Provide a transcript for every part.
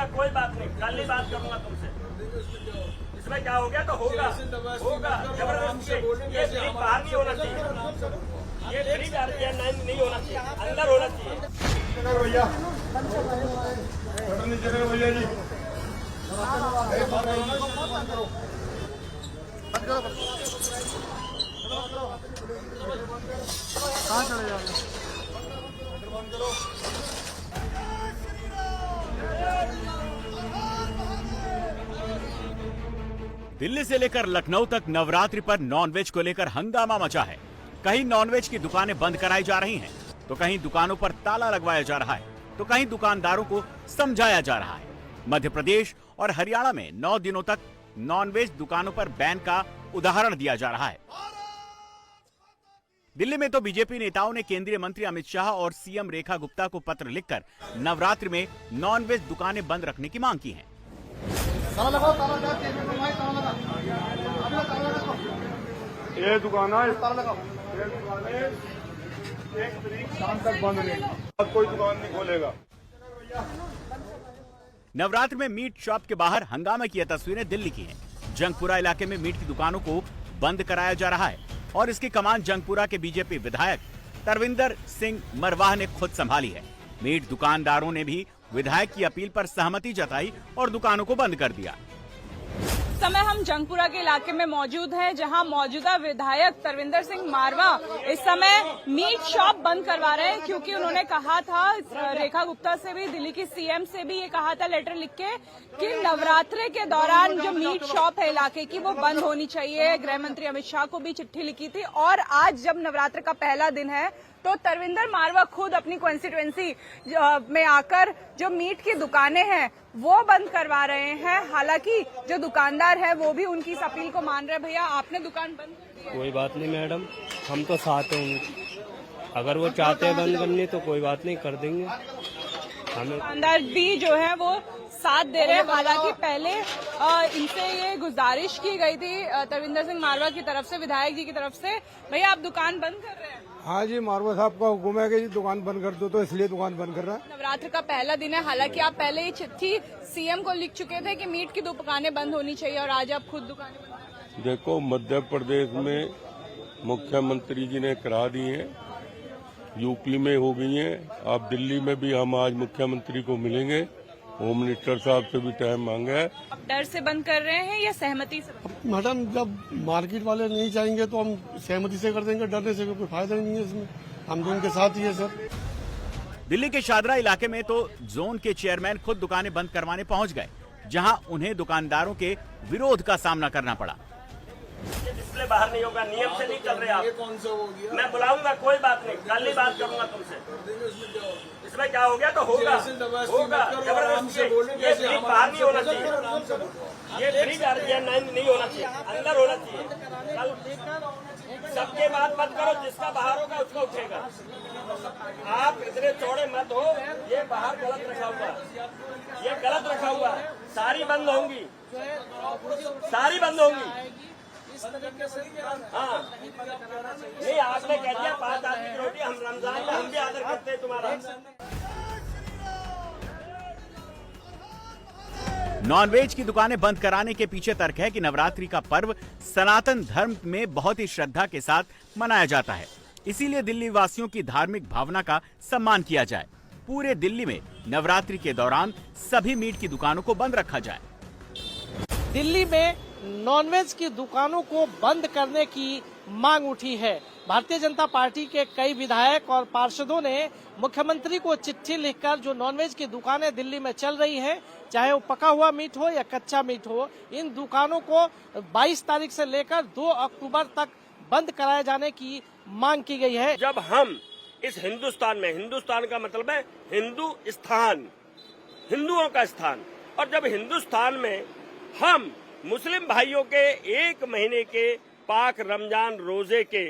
कोई बात नहीं, कल ही बात करूंगा तुमसे। इसमें क्या हो गया तो होगा, होगा जबरदस्ती। ये फ्रिज बाहर नहीं होना चाहिए, ये फ्रिज नहीं होना चाहिए, अंदर होना चाहिए। भैया भैया जी कहाँ चले जा रहे? दिल्ली से लेकर लखनऊ तक नवरात्रि पर नॉनवेज को लेकर हंगामा मचा है। कहीं नॉनवेज की दुकानें बंद कराई जा रही हैं, तो कहीं दुकानों पर ताला लगवाया जा रहा है, तो कहीं दुकानदारों को समझाया जा रहा है। मध्य प्रदेश और हरियाणा में 9 दिनों तक नॉनवेज दुकानों पर बैन का उदाहरण दिया जा रहा है। दिल्ली में तो बीजेपी नेताओं ने केंद्रीय मंत्री अमित शाह और सीएम रेखा गुप्ता को पत्र लिखकर नवरात्रि में नॉनवेज दुकानें बंद रखने की मांग की है। ये दुकान शाम तक बंद रहेगी, कोई दुकान नहीं खोलेगा। नवरात्रि में मीट शॉप के बाहर हंगामे की तस्वीरें दिल्ली की हैं। जंगपुरा इलाके में मीट की दुकानों को बंद कराया जा रहा है और इसकी कमान जंगपुरा के बीजेपी विधायक तरविंदर सिंह मरवाह ने खुद संभाली है। मीट दुकानदारों ने भी विधायक की अपील पर सहमति जताई और दुकानों को बंद कर दिया। समय हम जंगपुरा के इलाके में मौजूद हैं, जहां मौजूदा विधायक तरविंदर सिंह मारवा इस समय मीट शॉप बंद करवा रहे हैं, क्योंकि उन्होंने कहा था रेखा गुप्ता से भी, दिल्ली की सीएम से भी ये कहा था लेटर लिख के कि नवरात्रि के दौरान जो मीट शॉप है इलाके की वो बंद होनी चाहिए। गृह मंत्री अमित शाह को भी चिट्ठी लिखी थी और आज जब नवरात्र का पहला दिन है तो तरविंदर मारवा खुद अपनी कॉन्स्टिट्यूएंसी में आकर जो मीट की दुकानें हैं वो बंद करवा रहे हैं। हालांकि जो दुकानदार है वो भी उनकी इस अपील को मान रहे हैं। भैया आपने दुकान बंद कर दी है? कोई बात नहीं मैडम, हम तो साथ हैं, अगर वो चाहते हैं बंद करनी तो कोई बात नहीं, कर देंगे। हमें दुकानदार भी जो है वो साथ दे रहे हैं। हालांकि पहले इनसे ये गुजारिश की गई थी तरविंदर सिंह मारवा की तरफ से, विधायक जी की तरफ से, भैया आप दुकान बंद कर रहे हैं? हाँ जी, मारवा साहब का हुक्म है कि दुकान बंद कर दो, तो इसलिए दुकान बंद कर रहा है। नवरात्र का पहला दिन है, हालांकि आप पहले ही चिट्ठी सीएम को लिख चुके थे कि मीट की दुकानें बंद होनी चाहिए और आज आप खुद दुकानें बंद कर रहे हैं। देखो, मध्य प्रदेश में मुख्यमंत्री जी ने करा दी है, यूपी में हो गई है, अब दिल्ली में भी हम आज मुख्यमंत्री को मिलेंगे, होम मिनिस्टर साहब से भी टाइम मांगा है। आप डर से बंद कर रहे हैं या सहमति से? मैडम, जब मार्केट वाले नहीं चाहेंगे तो हम सहमति से कर देंगे, डरने से कोई फायदा नहीं है इसमें, हम तो उनके साथ ही है सर। दिल्ली के शादरा इलाके में तो जोन के चेयरमैन खुद दुकानें बंद करवाने पहुंच गए, जहां उन्हें दुकानदारों के विरोध का सामना करना पड़ा। डिस्प्ले बाहर नहीं होगा, नियम से नहीं चल रहे आप। ये कौन सा हो गया? मैं बुलाऊंगा, कोई बात नहीं, कल ही बात करूंगा तुमसे। इसमें क्या हो गया तो होगा, होगा जबरदस्ती। ये फ्रिज बाहर नहीं होना चाहिए, ये फ्रिज नहीं होना चाहिए, अंदर होना चाहिए। कल सबके बात मत करो, जिसका बाहर होगा उसको उठेगा। आप इतने चौड़े मत हो, ये बाहर गलत रखा हुआ, ये गलत रखा हुआ है। सारी बंद होंगी, सारी बंद होंगी। हाँ, नहीं आपने कह दिया 5 आदमी की रोटी, हम रमजान में हम भी आदर करते हैं तुम्हारा। नॉनवेज की दुकानें बंद कराने के पीछे तर्क है कि नवरात्रि का पर्व सनातन धर्म में बहुत ही श्रद्धा के साथ मनाया जाता है, इसीलिए दिल्ली वासियों की धार्मिक भावना का सम्मान किया जाए। पूरे दिल्ली में नवरात्रि के दौरान सभी मीट की दुकानों को बंद रखा जाए। दिल्ली में नॉनवेज की दुकानों को बंद करने की मांग उठी है। भारतीय जनता पार्टी के कई विधायक और पार्षदों ने मुख्यमंत्री को चिट्ठी लिखकर जो नॉनवेज की दुकानें दिल्ली में चल रही हैं, चाहे वो पका हुआ मीट हो या कच्चा मीट हो, इन दुकानों को 22 तारीख से लेकर 2 अक्टूबर तक बंद कराए जाने की मांग की गई है। जब हम इस हिंदुस्तान में, हिंदुस्तान का मतलब है हिंदू स्थान, हिंदुओं का स्थान, और जब हिंदुस्तान में हम मुस्लिम भाइयों के 1 महीने के पाक रमजान रोजे के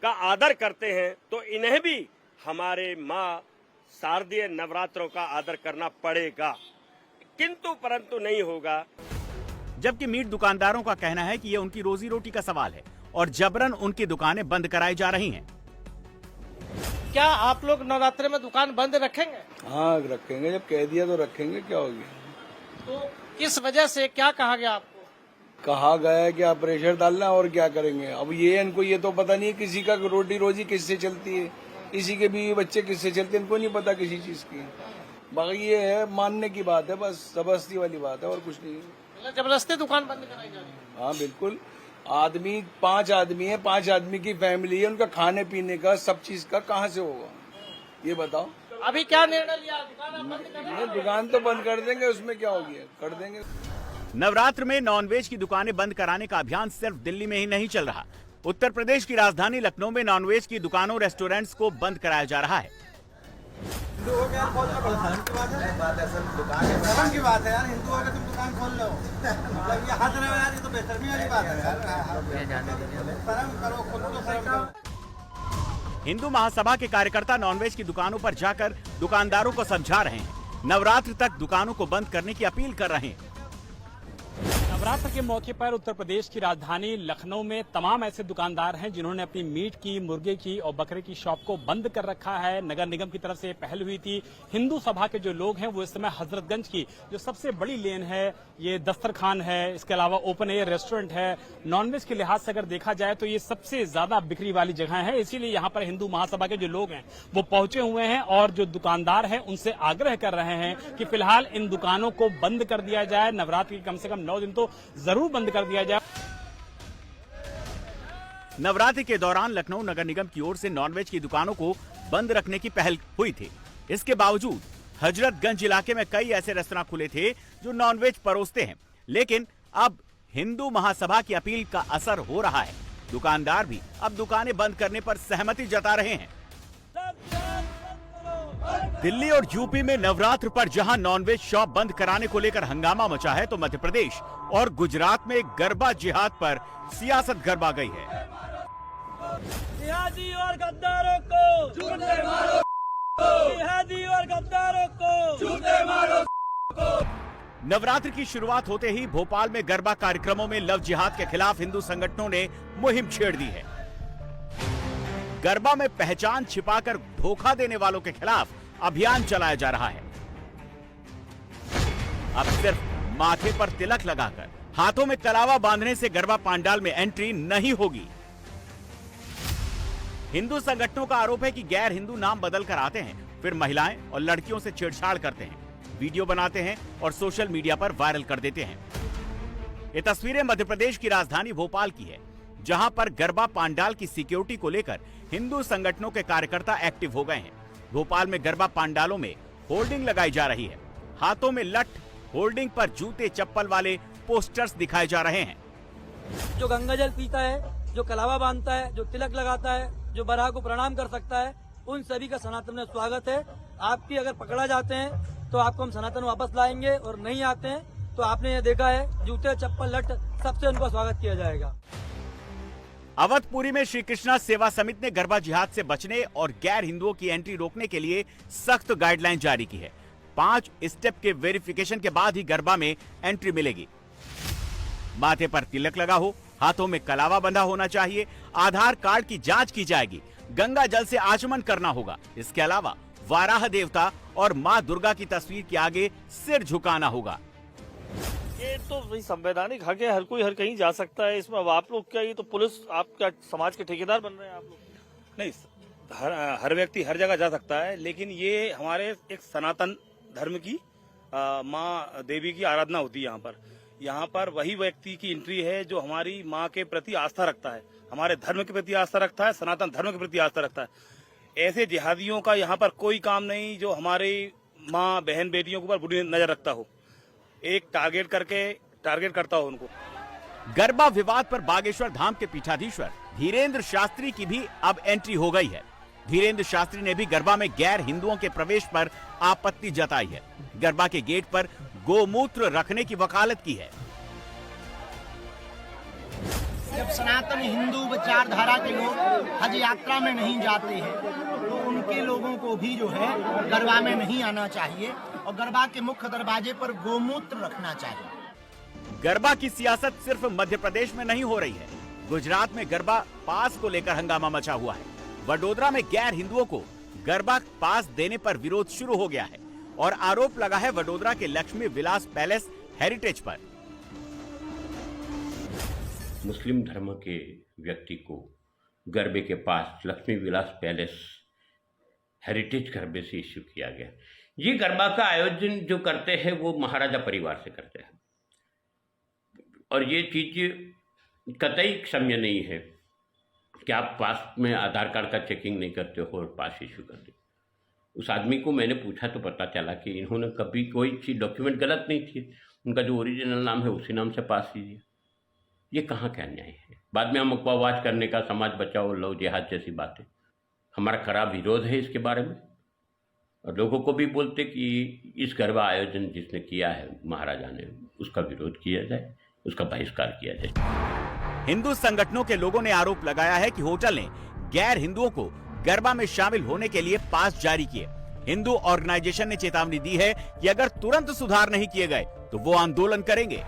का आदर करते हैं, तो इन्हें भी हमारे माँ शारदीय नवरात्रों का आदर करना पड़ेगा, किंतु परंतु नहीं होगा। जबकि मीट दुकानदारों का कहना है कि ये उनकी रोजी रोटी का सवाल है और जबरन उनकी दुकानें बंद कराई जा रही हैं। क्या आप लोग नवरात्रि में दुकान बंद रखेंगे? हाँ रखेंगे, जब कह दिया तो रखेंगे, क्या हो गया। तो किस वजह से, क्या कहा गया आपको? कहा गया है कि आप प्रेशर डालना और क्या करेंगे। अब ये इनको ये तो पता नहीं है किसी का रोटी रोजी किससे चलती है, किसी के भी बच्चे किससे चलते हैं, इनको नहीं पता किसी चीज की। बाकी ये है मानने की बात है, बस जबरदस्ती वाली बात है और कुछ नहीं है। जबरदस्ती दुकान बंद कराई जा रही है? हाँ बिल्कुल। आदमी 5 आदमी है, 5 आदमी की फैमिली है, उनका खाने पीने का सब चीज का कहाँ से होगा ये बताओ। अभी क्या निर्णय लिया? दुकान आप बंद कर ये दुकान तो बंद कर देंगे, उसमें क्या हो गया, कर देंगे। नवरात्र में नॉनवेज की दुकानें बंद कराने का अभियान सिर्फ दिल्ली में ही नहीं चल रहा। उत्तर प्रदेश की राजधानी लखनऊ में नॉनवेज की दुकानों, रेस्टोरेंट्स को बंद कराया जा रहा है। हिंदुओं के धर्म की बात है यार, हिंदुओं के तुम दुकान खोल लो, मतलब ये हद रहे हो यार, ये तो बेशर्मी वाली बात है यार। शर्म करो, खुद तो शर्म करो। हिंदू महासभा के कार्यकर्ता नॉनवेज की दुकानों पर जाकर दुकानदारों को समझा रहे हैं। नवरात्र तक दुकानों को बंद करने की अपील कर रहे हैं। नवरात्र के मौके पर उत्तर प्रदेश की राजधानी लखनऊ में तमाम ऐसे दुकानदार हैं जिन्होंने अपनी मीट की, मुर्गे की और बकरे की शॉप को बंद कर रखा है। नगर निगम की तरफ से पहल हुई थी। हिंदू सभा के जो लोग हैं वो इस समय हजरतगंज की जो सबसे बड़ी लेन है, ये दस्तरखान है, इसके अलावा ओपन एयर रेस्टोरेंट है, नॉनवेज के लिहाज से अगर देखा जाए तो ये सबसे ज्यादा बिक्री वाली जगह है। इसीलिए यहाँ पर हिंदू महासभा के जो लोग हैं वो पहुंचे हुए हैं और जो दुकानदार हैं उनसे आग्रह कर रहे हैं कि फिलहाल इन दुकानों को बंद कर दिया जाए। नवरात्रि कम से कम 9 दिन तो जरूर बंद कर दिया जाए। नवरात्रि के दौरान लखनऊ नगर निगम की ओर से नॉनवेज की दुकानों को बंद रखने की पहल हुई थी। इसके बावजूद हजरतगंज इलाके में कई ऐसे रेस्तरां खुले थे जो नॉनवेज परोसते हैं, लेकिन अब हिंदू महासभा की अपील का असर हो रहा है। दुकानदार भी अब दुकानें बंद करने पर सहमति जता रहे हैं। दिल्ली और यूपी में नवरात्र पर जहां नॉनवेज शॉप बंद कराने को लेकर हंगामा मचा है, तो मध्य प्रदेश और गुजरात में गरबा जिहाद पर सियासत गरमा गई है। जिहादी और गद्दारों को जूते मारो, जिहादी और गद्दारों को जूते मारो। नवरात्र की शुरुआत होते ही भोपाल में गरबा कार्यक्रमों में लव जिहाद के खिलाफ हिंदू संगठनों ने मुहिम छेड़ दी है। गरबा में पहचान छिपाकर धोखा देने वालों के खिलाफ अभियान चलाया जा रहा है। अब सिर्फ माथे पर तिलक लगाकर, हाथों में कलावा बांधने से गरबा पंडाल में एंट्री नहीं होगी। हिंदू संगठनों का आरोप है कि गैर हिंदू नाम बदलकर आते हैं, फिर महिलाएं और लड़कियों से छेड़छाड़ करते हैं, वीडियो बनाते हैं और सोशल मीडिया पर वायरल कर देते हैं। ये तस्वीरें मध्य प्रदेश की राजधानी भोपाल की है, जहां पर गरबा पंडाल की सिक्योरिटी को लेकर हिंदू संगठनों के कार्यकर्ता एक्टिव हो गए हैं। भोपाल में गरबा पंडालों में होर्डिंग लगाई जा रही है। हाथों में लठ, होर्डिंग पर जूते चप्पल वाले पोस्टर्स दिखाए जा रहे हैं। जो गंगा जल पीता है, जो कलावा बांधता है, जो तिलक लगाता है, जो बराह को प्रणाम कर सकता है, उन सभी का सनातन में स्वागत है। आपकी अगर पकड़ा जाते हैं तो आपको हम सनातन वापस लाएंगे, और नहीं आते हैं तो आपने ये देखा है जूते चप्पल लठ सबसे उनका स्वागत किया जाएगा। अवधपुरी में श्री कृष्णा सेवा समिति ने गरबा जिहाद से बचने और गैर हिंदुओं की एंट्री रोकने के लिए सख्त गाइडलाइन जारी की है। 5 स्टेप के वेरिफिकेशन के बाद ही गरबा में एंट्री मिलेगी। माथे पर तिलक लगा हो, हाथों में कलावा बंधा होना चाहिए, आधार कार्ड की जांच की जाएगी, गंगा जल से आचमन करना होगा। इसके अलावा वाराह देवता और माँ दुर्गा की तस्वीर के आगे सिर झुकाना होगा। ये तो भाई संवैधानिक हक है, हर कोई हर कहीं जा सकता है। इसमें अब आप लोग क्या, ये तो पुलिस, आप क्या समाज के ठेकेदार बन रहे हैं आप लोग? नहीं, हर व्यक्ति हर जगह जा सकता है, लेकिन ये हमारे एक सनातन धर्म की माँ देवी की आराधना होती है। यहाँ पर वही व्यक्ति की एंट्री है जो हमारी माँ के प्रति आस्था रखता है, हमारे धर्म के प्रति आस्था रखता है, सनातन धर्म के प्रति आस्था रखता है। ऐसे जिहादियों का यहाँ पर कोई काम नहीं जो हमारी माँ बहन बेटियों के ऊपर बुरी नजर रखता हो, एक टारगेट करता हो उनको। गरबा विवाद पर बागेश्वर धाम के पीठाधीश्वर धीरेन्द्र शास्त्री की भी अब एंट्री हो गई है। धीरेन्द्र शास्त्री ने भी गरबा में गैर हिंदुओं के प्रवेश पर आपत्ति जताई है। गरबा के गेट पर गोमूत्र रखने की वकालत की है। जब सनातन हिंदू विचारधारा के लोग हज यात्रा में नहीं जाते हैं तो उनके लोगों को भी जो है गरबा में नहीं आना चाहिए, और गरबा के मुख्य दरवाजे पर गोमूत्र रखना चाहिए। गरबा की सियासत सिर्फ मध्य प्रदेश में नहीं हो रही है। गुजरात में गरबा पास को लेकर हंगामा मचा हुआ है। वडोदरा में गैर हिंदुओं को गरबा पास देने पर विरोध शुरू हो गया है। और आरोप लगा है वडोदरा के लक्ष्मी विलास पैलेस हेरिटेज पर। मुस्लिम धर्म के व्यक्ति को गरबे के पास लक्ष्मी विलास पैलेस हेरिटेज गरबे से इश्यू किया गया। ये गरबा का आयोजन जो करते हैं वो महाराजा परिवार से करते हैं और ये चीज कतई क्षम्य नहीं है कि आप पास में आधार कार्ड का चेकिंग नहीं करते हो और पास इश्यू करते हो। उस आदमी को मैंने पूछा तो पता चला कि इन्होंने कभी कोई चीज डॉक्यूमेंट गलत नहीं थी, उनका जो ओरिजिनल नाम है उसी नाम से पास कीजिए। ये कहाँ का अन्याय है। बाद में हम अफवाहबाज करने का, समाज बचाओ लव जिहाद जैसी बातें, हमारा खराब विरोध है इसके बारे में और लोगों को भी बोलते कि इस गरबा आयोजन जिसने किया है महाराजा ने, उसका विरोध किया जाए, उसका बहिष्कार किया जाए। हिंदू संगठनों के लोगों ने आरोप लगाया है कि होटल ने गैर हिंदुओं को गरबा में शामिल होने के लिए पास जारी किए। हिंदू ऑर्गेनाइजेशन ने चेतावनी दी है कि अगर तुरंत सुधार नहीं किए गए तो वो आंदोलन करेंगे।